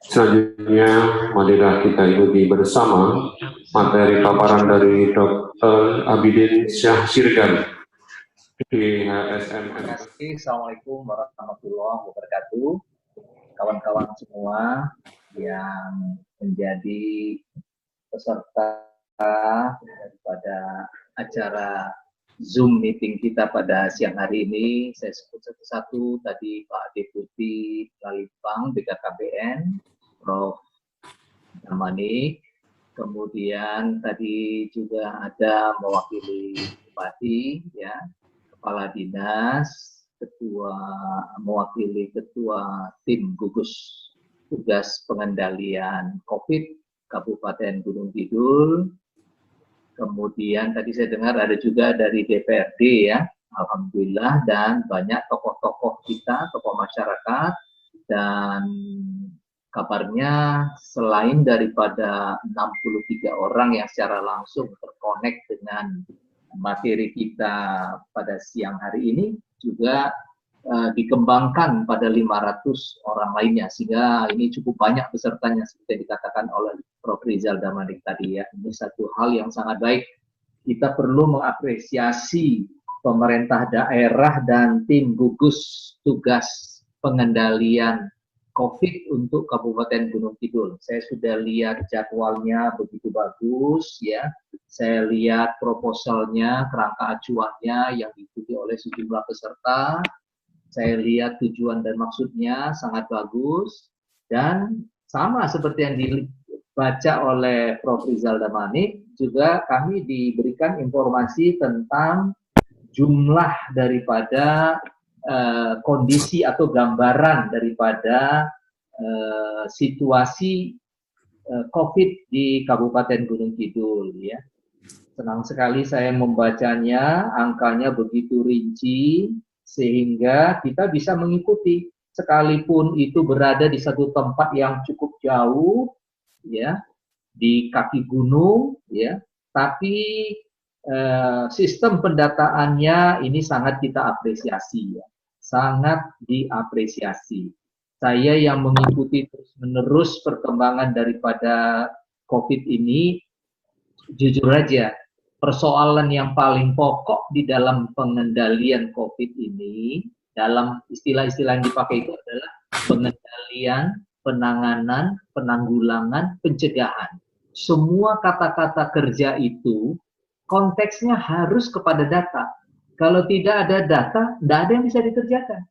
Selanjutnya, marilah kita ikuti bersama materi paparan dari Dr. Abidin Syah Siregar, DHSM. Assalamualaikum warahmatullahi wabarakatuh. Kawan-kawan semua yang menjadi peserta daripada acara Zoom meeting kita pada siang hari ini, saya sebut satu-satu. Tadi Pak Deputi Lalipang BKKBN, Prof. Damani, kemudian tadi juga ada mewakili Bupati, ya, Kepala Dinas, mewakili Ketua Tim Gugus Tugas Pengendalian COVID Kabupaten Gunung Kidul. Kemudian tadi saya dengar ada juga dari DPRD, ya, alhamdulillah, dan banyak tokoh-tokoh kita, tokoh masyarakat, dan kabarnya selain daripada 63 orang yang secara langsung terkonek dengan materi kita pada siang hari ini, juga dikembangkan pada 500 orang lainnya, sehingga ini cukup banyak pesertanya seperti yang dikatakan oleh Prof. Rizal Damanik tadi, ya. Ini satu hal yang sangat baik. Kita perlu mengapresiasi pemerintah daerah dan tim gugus tugas pengendalian COVID untuk Kabupaten Gunung Kidul. Saya sudah lihat jadwalnya begitu bagus, ya. Saya lihat proposalnya, kerangka acuannya yang diikuti oleh sejumlah peserta. Saya lihat tujuan dan maksudnya sangat bagus, dan sama seperti yang dibaca oleh Prof. Rizal Damani, juga kami diberikan informasi tentang jumlah daripada kondisi atau gambaran daripada situasi COVID di Kabupaten Gunung Kidul, ya. Senang sekali saya membacanya, angkanya begitu rinci, sehingga kita bisa mengikuti, sekalipun itu berada di satu tempat yang cukup jauh, ya, di kaki gunung, ya, tapi sistem pendataannya ini sangat kita apresiasi, ya, sangat diapresiasi. Saya yang mengikuti terus-menerus perkembangan daripada COVID ini, jujur aja, persoalan yang paling pokok di dalam pengendalian COVID ini, dalam istilah-istilah yang dipakai itu adalah pengendalian, penanganan, penanggulangan, pencegahan. Semua kata-kata kerja itu konteksnya harus kepada data. Kalau tidak ada data, tidak ada yang bisa dikerjakan.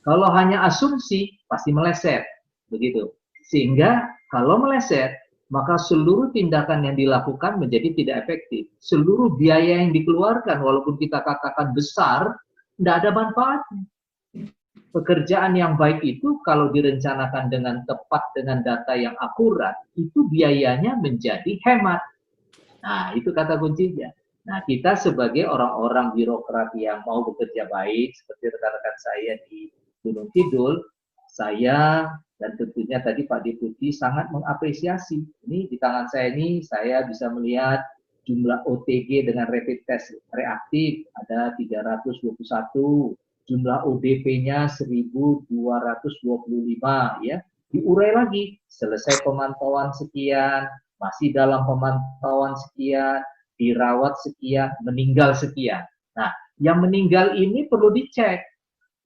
Kalau hanya asumsi, pasti meleset, begitu. Sehingga kalau meleset, maka seluruh tindakan yang dilakukan menjadi tidak efektif. Seluruh biaya yang dikeluarkan, walaupun kita katakan besar, tidak ada manfaatnya. Pekerjaan yang baik itu kalau direncanakan dengan tepat, dengan data yang akurat, itu biayanya menjadi hemat. Nah, itu kata kuncinya. Nah, kita sebagai orang-orang birokrat yang mau bekerja baik, seperti rekan-rekan saya di Gunung Kidul, saya dan tentunya tadi Pak Deputi sangat mengapresiasi. Ini di tangan saya ini, saya bisa melihat jumlah OTG dengan rapid test reaktif ada 321, jumlah ODP-nya 1225, ya. Diurai lagi, selesai pemantauan sekian, masih dalam pemantauan sekian, dirawat sekian, meninggal sekian. Nah, yang meninggal ini perlu dicek,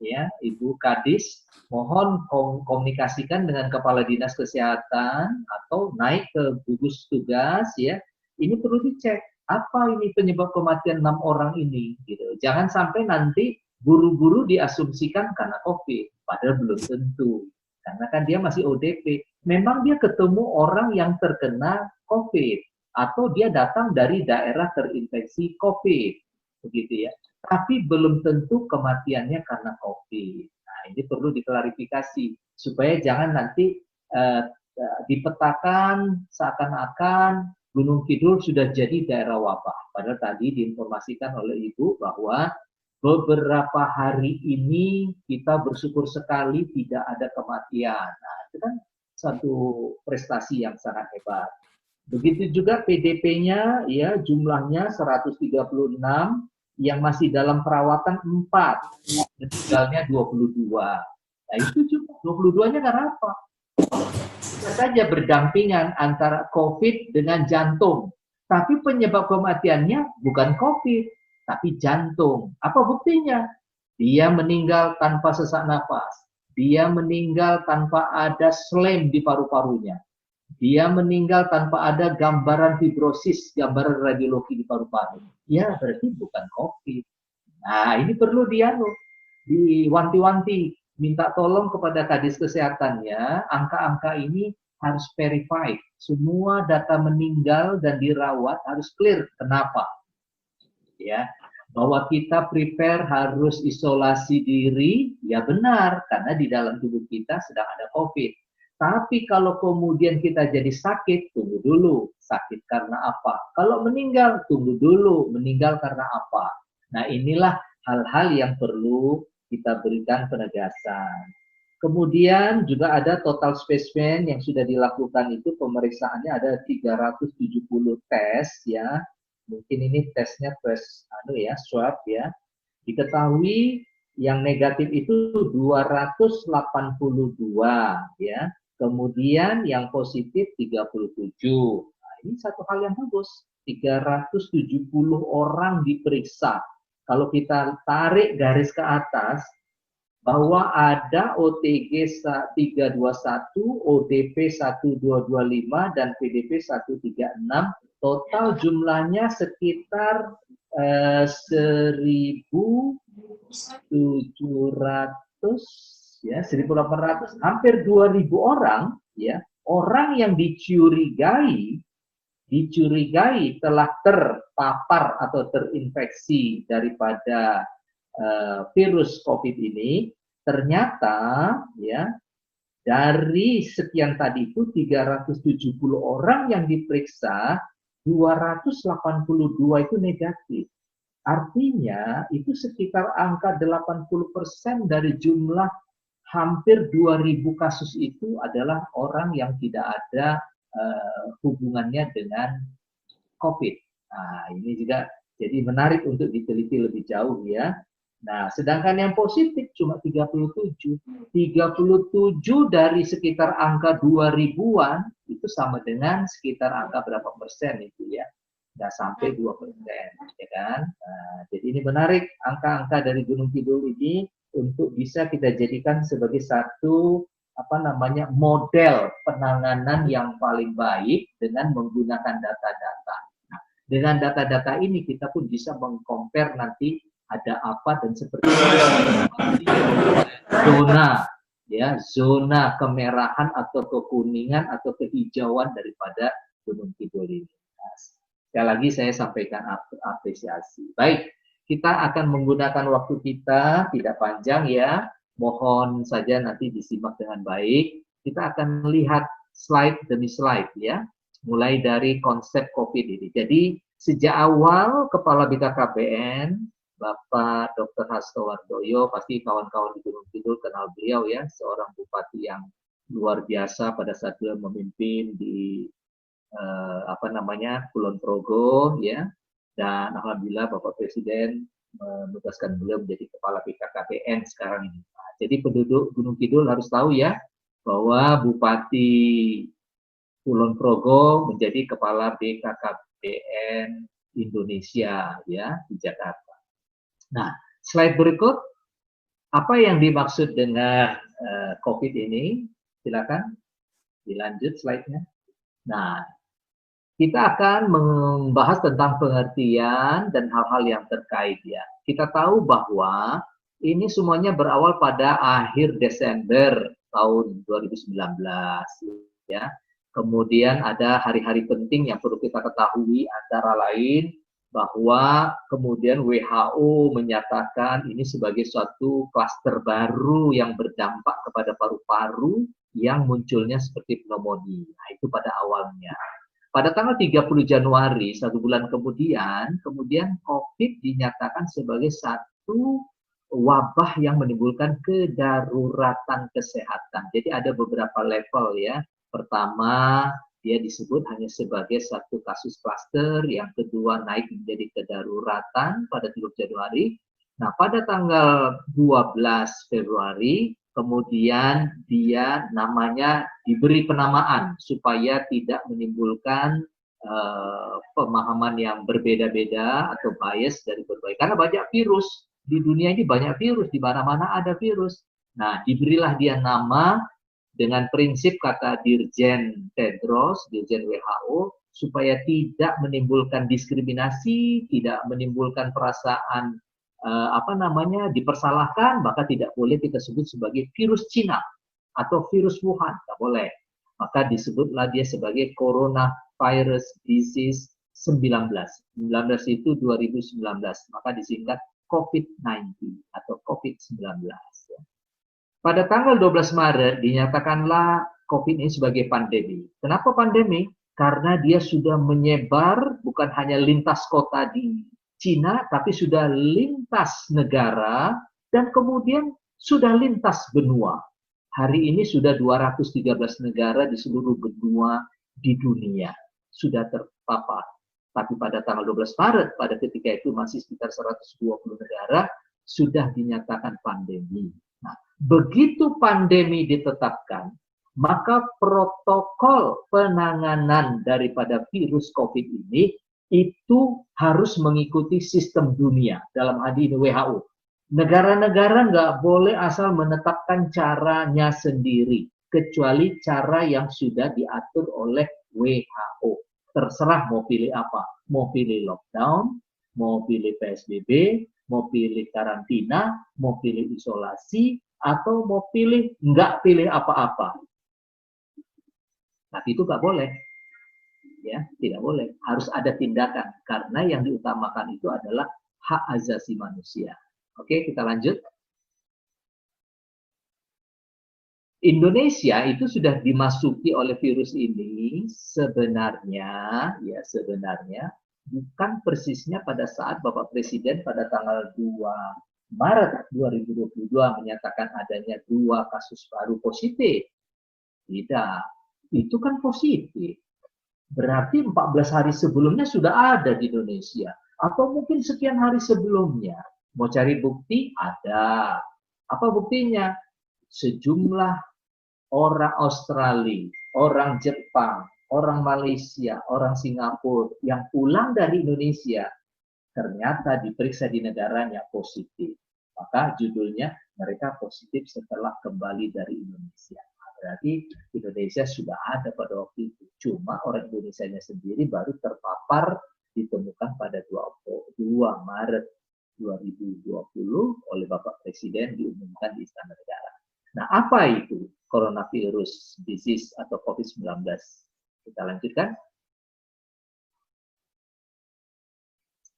ya, Ibu Kadis, mohon komunikasikan dengan Kepala Dinas Kesehatan atau naik ke gugus tugas, ya. Ini perlu dicek, apa ini penyebab kematian 6 orang ini, gitu. Jangan sampai nanti buru-buru diasumsikan karena COVID, padahal belum tentu. Karena kan dia masih ODP. Memang dia ketemu orang yang terkena COVID, atau dia datang dari daerah terinfeksi COVID, begitu, ya. Tapi belum tentu kematiannya karena COVID. Nah, ini perlu diklarifikasi supaya jangan nanti dipetakan seakan-akan Gunung Kidul sudah jadi daerah wabah. Padahal tadi diinformasikan oleh Ibu bahwa beberapa hari ini kita bersyukur sekali tidak ada kematian. Nah, itu kan satu prestasi yang sangat hebat. Begitu juga PDP-nya, ya, jumlahnya 136, yang masih dalam perawatan 4, meninggalnya 22. Nah, itu juga 22-nya karena apa? Bisa saja berdampingan antara COVID dengan jantung. Tapi penyebab kematiannya bukan COVID, tapi jantung. Apa buktinya? Dia meninggal tanpa sesak napas. Dia meninggal tanpa ada slam di paru-parunya. Dia meninggal tanpa ada gambaran fibrosis, gambaran radiologi di paru-paru. Ya, berarti bukan COVID. Nah, ini perlu diwanti-wanti, minta tolong kepada Kadis Kesehatannya, angka-angka ini harus verified. Semua data meninggal dan dirawat harus clear. Kenapa? Ya, bahwa kita prepare harus isolasi diri, ya benar, karena di dalam tubuh kita sedang ada COVID. Tapi kalau kemudian kita jadi sakit, tunggu dulu. Sakit karena apa? Kalau meninggal, tunggu dulu. Meninggal karena apa? Nah, inilah hal-hal yang perlu kita berikan penegasan. Kemudian juga ada total spesimen yang sudah dilakukan itu pemeriksaannya ada 370 tes ya. Mungkin ini tesnya tes swab ya. Diketahui yang negatif itu 282 ya. Kemudian yang positif 37. Nah, ini satu hal yang bagus. 370 orang diperiksa. Kalau kita tarik garis ke atas, bahwa ada OTG 321, ODP 1225, dan PDP 136. Total jumlahnya sekitar 1.700 ya, 1.800, hampir 2.000 orang ya, orang yang dicurigai telah terpapar atau terinfeksi daripada virus COVID ini. Ternyata ya, dari sekian tadi itu 370 orang yang diperiksa, 282 itu negatif. Artinya itu sekitar angka 80% dari jumlah hampir 2.000 kasus itu adalah orang yang tidak ada hubungannya dengan COVID. Nah, ini juga jadi menarik untuk diteliti lebih jauh ya. Nah, sedangkan yang positif cuma 37. 37 dari sekitar angka 2000-an itu sama dengan sekitar angka berapa persen itu ya. Nggak sampai 2%, ya kan? Nah, jadi ini menarik angka-angka dari Gunung Kidul ini untuk bisa kita jadikan sebagai satu model penanganan yang paling baik dengan menggunakan data-data. Nah, dengan data-data ini kita pun bisa mengcompare nanti ada apa dan seperti zona kemerahan atau kekuningan atau kehijauan daripada Gunung Kidul ini. Nah, sekali lagi saya sampaikan apresiasi. Baik, kita akan menggunakan waktu kita tidak panjang ya. Mohon saja nanti disimak dengan baik. Kita akan melihat slide demi slide ya. Mulai dari konsep COVID ini. Jadi sejak awal Kepala BKKBN, Bapak Dr. Hasto Wardoyo, pasti kawan-kawan di Gunung Kidul kenal beliau ya, seorang bupati yang luar biasa pada saat beliau memimpin di Kulon Progo ya. Dan alhamdulillah Bapak Presiden menugaskan beliau menjadi Kepala BKKBN sekarang ini. Nah, jadi penduduk Gunung Kidul harus tahu ya, bahwa Bupati Kulon Progo menjadi Kepala BKKBN Indonesia ya di Jakarta. Nah, slide berikut, apa yang dimaksud dengan COVID ini? Silakan dilanjut slide-nya. Nah, kita akan membahas tentang pengertian dan hal-hal yang terkait ya. Kita tahu bahwa ini semuanya berawal pada akhir Desember tahun 2019 ya. Kemudian ada hari-hari penting yang perlu kita ketahui, antara lain bahwa kemudian WHO menyatakan ini sebagai suatu klaster baru yang berdampak kepada paru-paru yang munculnya seperti pneumonia. Nah, itu pada awalnya. Pada tanggal 30 Januari, 1 bulan kemudian COVID dinyatakan sebagai satu wabah yang menimbulkan kedaruratan kesehatan. Jadi ada beberapa level ya. Pertama, dia disebut hanya sebagai satu kasus klaster. Yang kedua, naik menjadi kedaruratan pada 30 Januari. Nah, pada tanggal 12 Februari, kemudian dia namanya diberi penamaan supaya tidak menimbulkan pemahaman yang berbeda-beda atau bias dari berbagai. Karena banyak virus di dunia ini, banyak virus, di mana-mana ada virus. Nah, diberilah dia nama dengan prinsip kata Dirjen Tedros, Dirjen WHO, supaya tidak menimbulkan diskriminasi, tidak menimbulkan perasaan dipersalahkan, maka tidak boleh kita sebut sebagai virus Cina atau virus Wuhan, tidak boleh. Maka disebutlah dia sebagai coronavirus disease 19. 19 itu 2019, maka disingkat COVID-19 atau COVID-19. Pada tanggal 12 Maret dinyatakanlah COVID ini sebagai pandemi. Kenapa pandemi? Karena dia sudah menyebar bukan hanya lintas kota di Cina, tapi sudah lintas negara dan kemudian sudah lintas benua. Hari ini sudah 213 negara di seluruh benua di dunia sudah terpapar. Tapi pada tanggal 12 Maret, pada ketika itu masih sekitar 120 negara, sudah dinyatakan pandemi. Nah, begitu pandemi ditetapkan, maka protokol penanganan daripada virus COVID ini itu harus mengikuti sistem dunia, dalam hal ini WHO. Negara-negara nggak boleh asal menetapkan caranya sendiri, kecuali cara yang sudah diatur oleh WHO. Terserah mau pilih apa, mau pilih lockdown, mau pilih PSBB, mau pilih karantina, mau pilih isolasi, atau mau pilih nggak pilih apa-apa. Tapi itu nggak boleh. Ya, tidak boleh. Harus ada tindakan karena yang diutamakan itu adalah hak asasi manusia. Oke, kita lanjut. Indonesia itu sudah dimasuki oleh virus ini sebenarnya bukan persisnya pada saat Bapak Presiden pada tanggal 2 Maret 2022 menyatakan adanya 2 kasus baru positif. Tidak, itu kan positif. Berarti 14 hari sebelumnya sudah ada di Indonesia. Atau mungkin sekian hari sebelumnya. Mau cari bukti? Ada. Apa buktinya? Sejumlah orang Australia, orang Jepang, orang Malaysia, orang Singapura yang pulang dari Indonesia ternyata diperiksa di negaranya positif. Maka judulnya mereka positif setelah kembali dari Indonesia. Berarti Indonesia sudah ada pada waktu itu. Cuma orang Indonesianya sendiri baru terpapar ditemukan pada 2 Maret 2020 oleh Bapak Presiden diumumkan di Istana Negara. Nah, apa itu coronavirus disease atau COVID-19? Kita lanjutkan.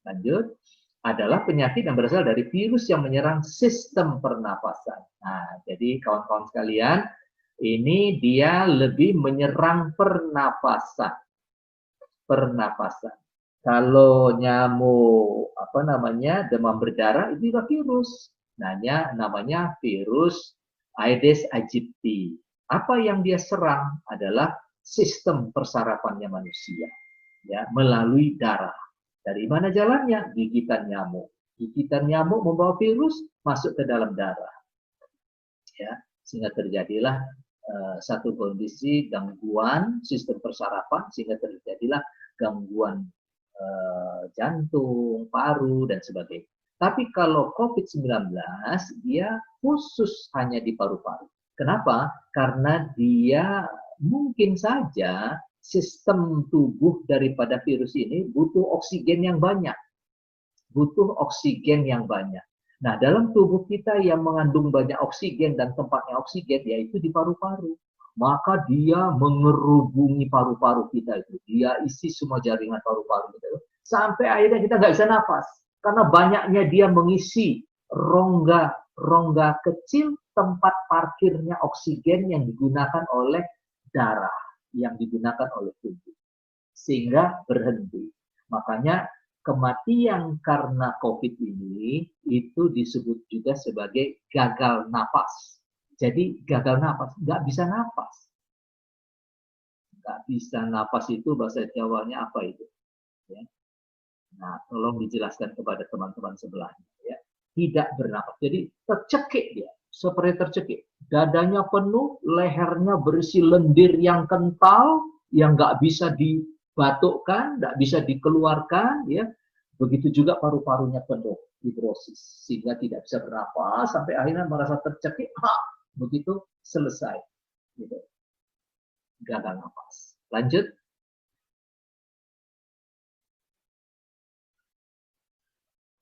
Lanjut. Adalah penyakit yang berasal dari virus yang menyerang sistem pernapasan. Nah, jadi kawan-kawan sekalian, ini dia lebih menyerang pernapasan. Kalau nyamuk demam berdarah itu juga virus. Namanya virus Aedes aegypti. Apa yang dia serang adalah sistem persarapannya manusia, ya, melalui darah. Dari mana jalannya? Gigitan nyamuk. Gigitan nyamuk membawa virus masuk ke dalam darah. Ya, sehingga terjadilah satu kondisi gangguan sistem persarapan, sehingga terjadilah gangguan jantung, paru, dan sebagainya. Tapi kalau COVID-19, dia khusus hanya di paru-paru. Kenapa? Karena dia mungkin saja sistem tubuh daripada virus ini butuh oksigen yang banyak. Nah, dalam tubuh kita yang mengandung banyak oksigen dan tempatnya oksigen, yaitu di paru-paru. Maka dia mengerubungi paru-paru kita itu. Dia isi semua jaringan paru-paru kita itu. Sampai akhirnya kita nggak bisa nafas. Karena banyaknya dia mengisi rongga kecil tempat parkirnya oksigen yang digunakan oleh darah, yang digunakan oleh tubuh. Sehingga berhenti. Makanya kematian karena COVID ini itu disebut juga sebagai gagal napas. Jadi gagal napas, nggak bisa napas. Nggak bisa napas itu bahasa Jawanya apa itu? Ya. Nah, tolong dijelaskan kepada teman-teman sebelahnya. Ya. Tidak bernapas. Jadi tercekik dia, seperti tercekik. dadanya penuh, lehernya berisi lendir yang kental, yang nggak bisa dibatukkan, nggak bisa dikeluarkan, ya. Begitu juga paru-parunya penuh, hidrosis, sehingga tidak bisa bernapas, sampai akhirnya merasa tercekik, begitu selesai, gitu. Gagal napas. Lanjut.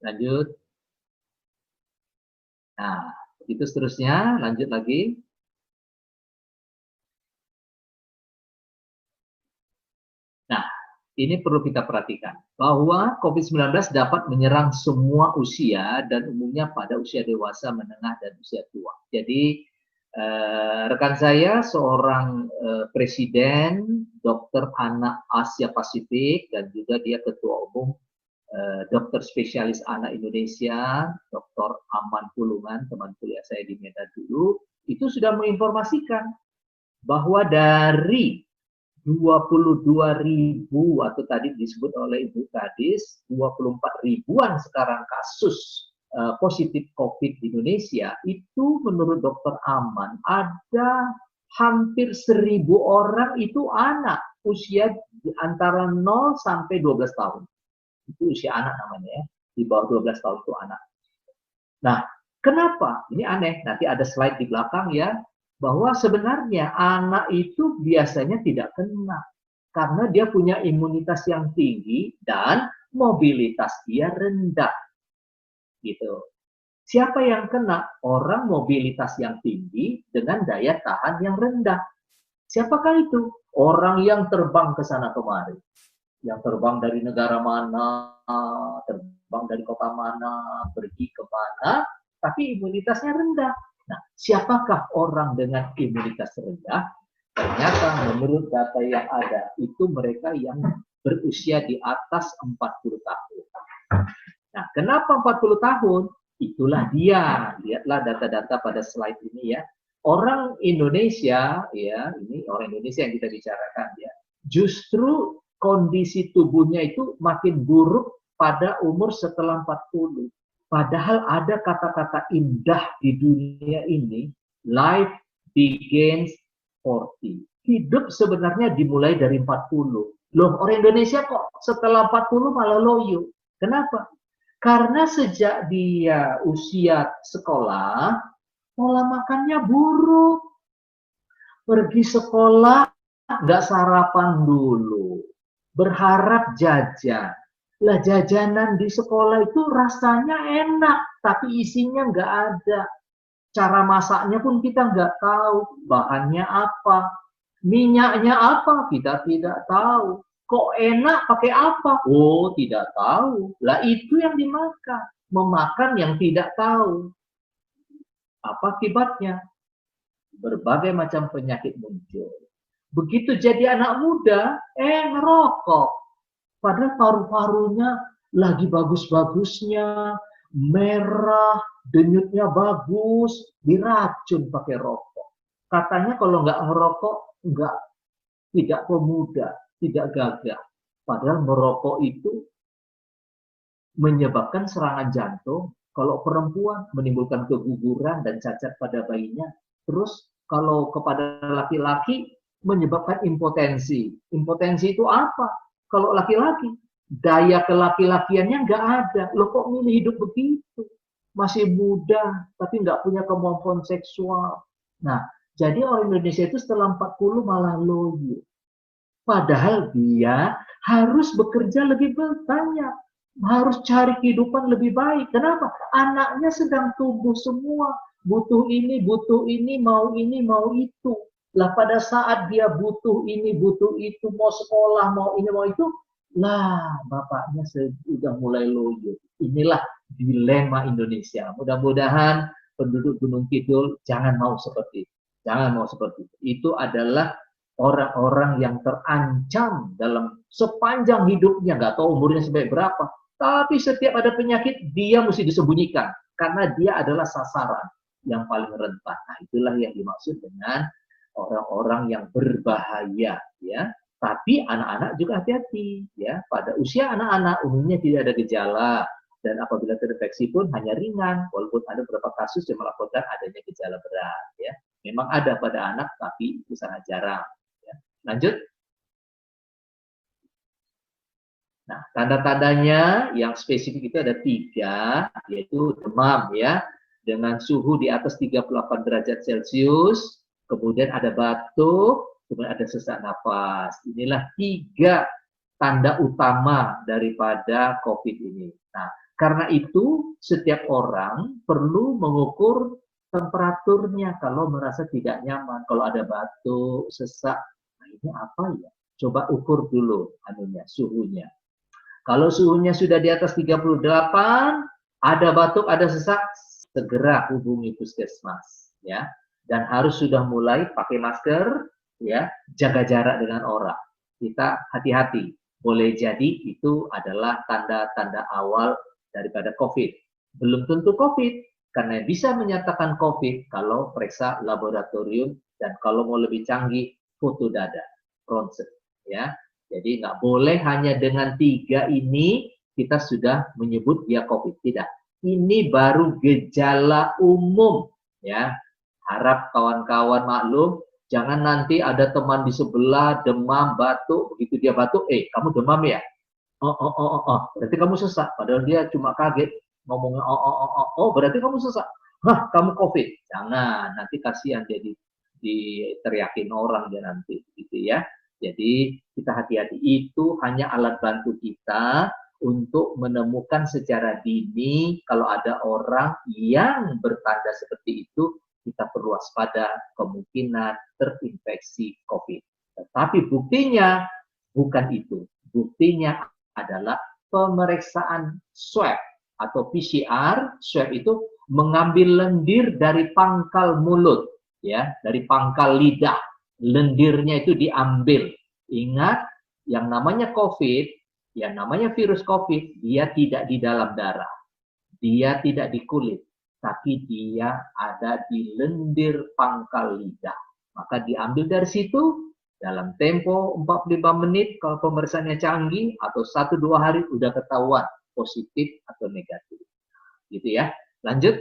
Lanjut. Nah, begitu seterusnya, lanjut lagi. Nah, ini perlu kita perhatikan, bahwa COVID-19 dapat menyerang semua usia dan umumnya pada usia dewasa, menengah, dan usia tua. Jadi, rekan saya seorang presiden dokter anak Asia Pasifik dan juga dia ketua umum dokter spesialis anak Indonesia, Dr. Aman Pulungan, teman kuliah saya di Medan dulu, itu sudah menginformasikan bahwa dari 22.000 atau tadi disebut oleh Ibu Kadis 24 ribuan sekarang kasus positif COVID di Indonesia, itu menurut Dokter Aman ada hampir 1.000 orang itu anak usia antara 0 sampai 12 tahun. Itu usia anak namanya, ya. Di bawah 12 tahun itu anak. Nah, kenapa? Ini aneh, nanti ada slide di belakang ya, bahwa sebenarnya anak itu biasanya tidak kena karena dia punya imunitas yang tinggi dan mobilitas dia rendah. Gitu. Siapa yang kena? Orang mobilitas yang tinggi dengan daya tahan yang rendah. Siapakah itu? Orang yang terbang ke sana kemari. Yang terbang dari negara mana, terbang dari kota mana, pergi ke mana, tapi imunitasnya rendah. Nah, siapakah orang dengan imunitas rendah? Ternyata menurut data yang ada, itu mereka yang berusia di atas 40 tahun. Nah, kenapa 40 tahun? Itulah dia. Lihatlah data-data pada slide ini ya. Orang Indonesia, ya, ini orang Indonesia yang kita bicarakan ya. Justru kondisi tubuhnya itu makin buruk pada umur setelah 40. Padahal ada kata-kata indah di dunia ini, life begins 40. Hidup sebenarnya dimulai dari 40. Loh, orang Indonesia kok setelah 40 malah loyo. Kenapa? Karena sejak dia usia sekolah, pola makannya buruk. Pergi sekolah, nggak sarapan dulu. Berharap jajan. Lah jajanan di sekolah itu rasanya enak, tapi isinya nggak ada. Cara masaknya pun kita nggak tahu. Bahannya apa. Minyaknya apa, kita tidak tahu. Kok enak pakai apa? Oh, tidak tahu. Lah itu yang dimakan. Memakan yang tidak tahu. Apa akibatnya? Berbagai macam penyakit muncul. Begitu jadi anak muda, ngerokok. Padahal paru-parunya lagi bagus-bagusnya, merah, denyutnya bagus, diracun pakai rokok. Katanya kalau nggak ngerokok, tidak pemuda, tidak gagah. Padahal merokok itu menyebabkan serangan jantung. Kalau perempuan menimbulkan keguguran dan cacat pada bayinya. Terus kalau kepada laki-laki menyebabkan impotensi. Impotensi itu apa? Kalau laki-laki, daya kelaki-lakiannya nggak ada. Loh kok milih hidup begitu? Masih muda, tapi nggak punya kemampuan seksual. Nah, jadi orang Indonesia itu setelah 40 malah loyo. Padahal dia harus bekerja lebih banyak. Harus cari kehidupan lebih baik. Kenapa? Anaknya sedang tumbuh semua. Butuh ini, mau ini, mau itu. Lah pada saat dia butuh ini, butuh itu, mau sekolah, mau ini, mau itu, lah bapaknya sudah mulai loyo. Inilah dilema Indonesia. Mudah-mudahan penduduk Gunung Kidul jangan mau seperti itu. Jangan mau seperti itu. Itu adalah orang-orang yang terancam dalam sepanjang hidupnya. Nggak tahu umurnya sampai berapa. Tapi setiap ada penyakit, dia mesti disembunyikan. Karena dia adalah sasaran yang paling rentan. Nah, itulah yang dimaksud dengan orang-orang yang berbahaya, ya. Tapi anak-anak juga hati-hati, ya. Pada usia anak-anak umumnya tidak ada gejala dan apabila terinfeksi pun hanya ringan, walaupun ada beberapa kasus yang melaporkan adanya gejala berat, ya. Memang ada pada anak, tapi itu sangat jarang. Ya. Lanjut. Nah, tanda-tandanya yang spesifik itu ada 3, yaitu demam ya, dengan suhu di atas 38 derajat Celcius, kemudian ada batuk, kemudian ada sesak napas. Inilah 3 tanda utama daripada COVID ini. Nah, karena itu setiap orang perlu mengukur temperaturnya kalau merasa tidak nyaman, kalau ada batuk, sesak. Nah, ini apa ya? Coba ukur dulu anunya, suhunya. Kalau suhunya sudah di atas 38, ada batuk, ada sesak, segera hubungi puskesmas ya. Dan harus sudah mulai pakai masker ya, jaga jarak dengan orang. Kita hati-hati. Boleh jadi itu adalah tanda-tanda awal daripada COVID. Belum tentu COVID, karena bisa menyatakan COVID kalau periksa laboratorium dan kalau mau lebih canggih, foto dada, ronsen ya. Jadi nggak boleh hanya dengan 3 ini kita sudah menyebut dia COVID. Tidak. Ini baru gejala umum. Ya, harap kawan-kawan maklum. Jangan nanti ada teman di sebelah demam, batuk. Begitu dia batuk, kamu demam ya? Oh. Berarti kamu sesak. Padahal dia cuma kaget. Ngomongnya oh. Berarti kamu sesak. Hah, kamu COVID. Jangan. Nanti kasihan dia diteriakin orang dia nanti. Gitu ya. Jadi kita hati-hati, itu hanya alat bantu kita untuk menemukan secara dini kalau ada orang yang bertanda seperti itu, kita perlu waspada kemungkinan terinfeksi COVID. Tetapi buktinya bukan itu. Buktinya adalah pemeriksaan swab atau PCR. Swab itu mengambil lendir dari pangkal mulut, ya, dari pangkal lidah. Lendirnya itu diambil. Ingat, yang namanya COVID, yang namanya virus COVID, dia tidak di dalam darah. Dia tidak di kulit, tapi dia ada di lendir pangkal lidah. Maka diambil dari situ, dalam tempo 45 menit, kalau pemeriksaannya canggih, atau 1-2 hari, udah ketahuan positif atau negatif. Gitu ya. Lanjut.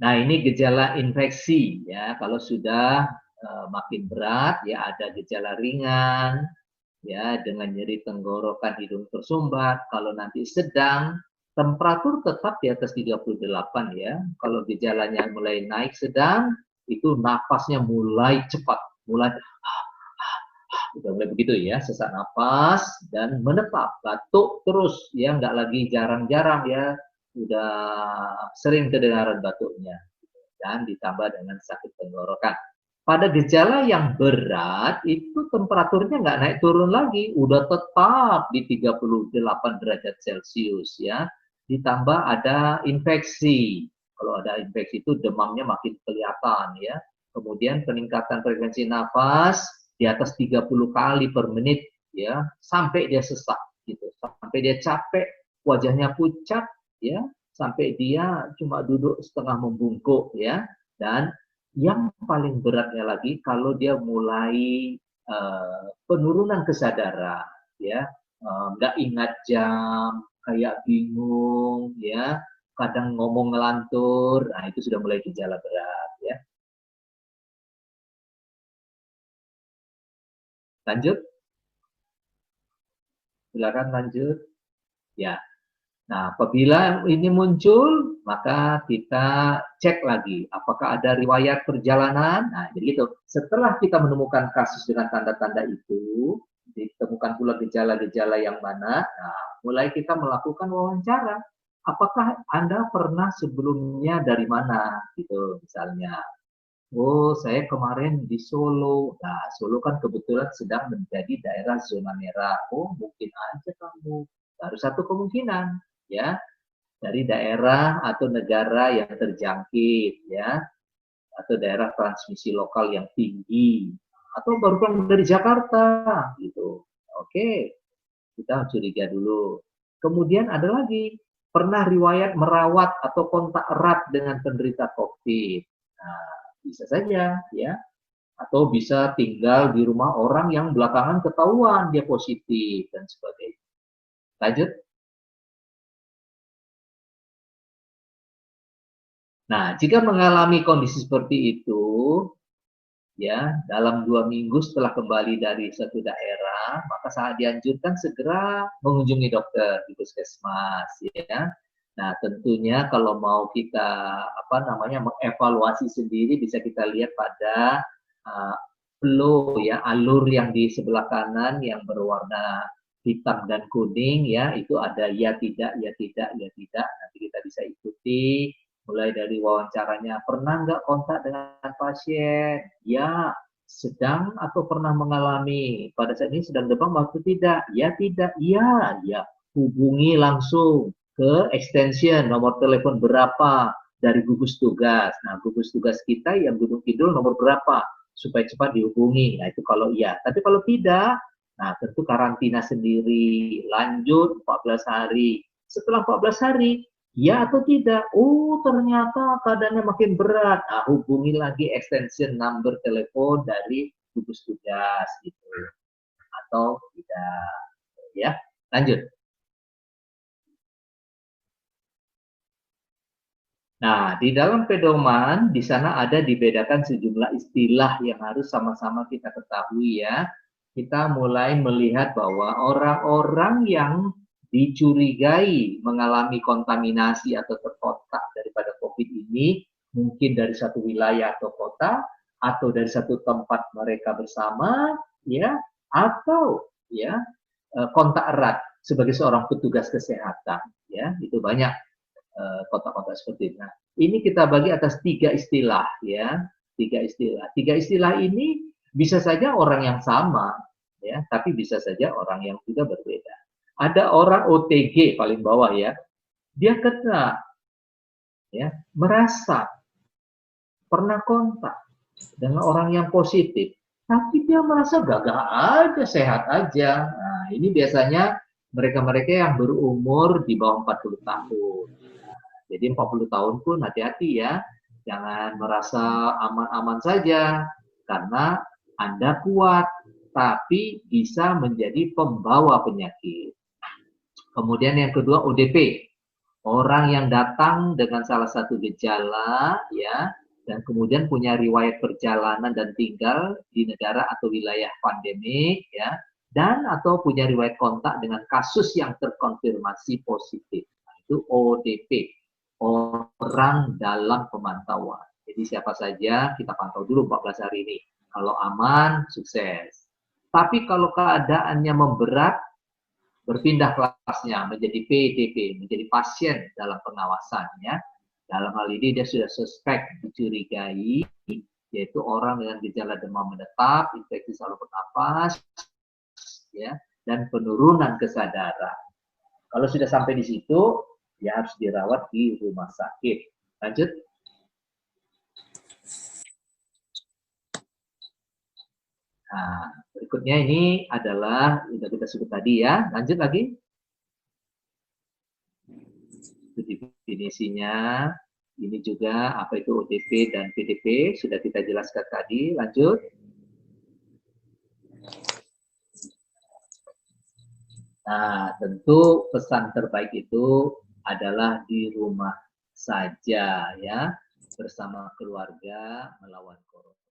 Nah, ini gejala infeksi ya. Kalau sudah makin berat ya, ada gejala ringan ya dengan nyeri tenggorokan, hidung tersumbat. Kalau nanti sedang, temperatur tetap di atas 38 ya. Kalau gejalanya mulai naik sedang, itu napasnya mulai cepat, mulai udah mulai begitu ya, sesak napas dan menetap, batuk terus ya, nggak lagi jarang-jarang ya, udah sering kedengaran batuknya dan ditambah dengan sakit tenggorokan. Pada gejala yang berat itu temperaturnya nggak naik turun lagi, udah tetap di 38 derajat Celcius ya. Ditambah ada infeksi. Kalau ada infeksi itu demamnya makin kelihatan ya. Kemudian peningkatan frekuensi nafas di atas 30 kali per menit ya, sampai dia sesak gitu. Sampai dia capek, wajahnya pucat ya, sampai dia cuma duduk setengah membungkuk ya. Dan yang paling beratnya lagi kalau dia mulai penurunan kesadaran ya, nggak ingat jam, kayak bingung ya, kadang ngomong ngelantur, nah itu sudah mulai gejala berat ya. Lanjut, silakan lanjut ya. Nah, apabila ini muncul, maka kita cek lagi apakah ada riwayat perjalanan. Nah, jadi itu. Setelah kita menemukan kasus dengan tanda-tanda itu, ditemukan pula gejala-gejala yang mana, nah, mulai kita melakukan wawancara. Apakah Anda pernah sebelumnya dari mana? Gitu, misalnya. Oh, saya kemarin di Solo. Nah, Solo kan kebetulan sedang menjadi daerah zona merah. Oh, mungkin aja kamu. Baru satu kemungkinan, ya, dari daerah atau negara yang terjangkit, ya, atau daerah transmisi lokal yang tinggi, atau baru pulang dari Jakarta, gitu. Oke, kita curiga dulu. Kemudian ada lagi, pernah riwayat merawat atau kontak erat dengan penderita COVID. Nah, bisa saja, ya. Atau bisa tinggal di rumah orang yang belakangan ketahuan dia positif dan sebagainya. Lanjut. Nah, jika mengalami kondisi seperti itu, ya, dalam 2 minggu setelah kembali dari suatu daerah, maka sangat dianjurkan segera mengunjungi dokter di puskesmas, ya. Nah, tentunya kalau mau kita mengevaluasi sendiri, bisa kita lihat pada uh, flow, ya, alur yang di sebelah kanan yang berwarna hitam dan kuning, ya, itu ada ya tidak, ya tidak, ya tidak. Nanti kita bisa ikuti mulai dari wawancaranya, pernah nggak kontak dengan pasien? Ya, sedang atau pernah mengalami. Pada saat ini sedang demam atau tidak? Ya, tidak. Ya, ya. Hubungi langsung ke extension, nomor telepon berapa dari gugus tugas. Nah, gugus tugas kita yang Gunung Kidul nomor berapa? Supaya cepat dihubungi. Nah, itu kalau iya. Tapi kalau tidak, nah tentu karantina sendiri. Lanjut 14 hari. Setelah 14 hari, ya atau tidak? Oh, ternyata keadaannya makin berat. Nah, hubungi lagi extension number telepon dari gugus tugas gitu. Atau tidak. Ya, lanjut. Nah, di dalam pedoman, di sana ada dibedakan sejumlah istilah yang harus sama-sama kita ketahui ya. Kita mulai melihat bahwa orang-orang yang dicurigai mengalami kontaminasi atau terkontak daripada COVID ini, mungkin dari satu wilayah atau kota, atau dari satu tempat mereka bersama, ya, atau ya kontak erat sebagai seorang petugas kesehatan, ya, itu banyak kotak-kotak seperti ini. Nah, ini kita bagi atas 3 istilah ya, 3 istilah. 3 istilah ini bisa saja orang yang sama ya, tapi bisa saja orang yang juga berbeda. Ada orang OTG paling bawah ya, dia kena ya, merasa pernah kontak dengan orang yang positif, tapi dia merasa gagah aja, sehat aja. Nah, ini biasanya mereka-mereka yang berumur di bawah 40 tahun. Jadi 40 tahun pun hati-hati ya, jangan merasa aman-aman saja, karena Anda kuat, tapi bisa menjadi pembawa penyakit. Kemudian yang kedua ODP, orang yang datang dengan salah satu gejala ya, dan kemudian punya riwayat perjalanan dan tinggal di negara atau wilayah pandemik ya, dan atau punya riwayat kontak dengan kasus yang terkonfirmasi positif. Nah, itu ODP, orang dalam pemantauan. Jadi siapa saja kita pantau dulu 14 hari ini. Kalau aman, sukses. Tapi kalau keadaannya memberat, berpindah kelasnya menjadi PDP, menjadi pasien dalam pengawasannya. Dalam hal ini dia sudah suspek dicurigai, yaitu orang dengan gejala demam menetap, infeksi saluran nafas, ya, dan penurunan kesadaran. Kalau sudah sampai di situ, dia harus dirawat di rumah sakit. Lanjut. Nah, berikutnya ini adalah sudah kita sebut tadi ya. Lanjut lagi. Itu definisinya. Ini juga apa itu ODP dan PDP sudah kita jelaskan tadi. Lanjut. Nah, tentu pesan terbaik itu adalah di rumah saja ya, bersama keluarga melawan corona.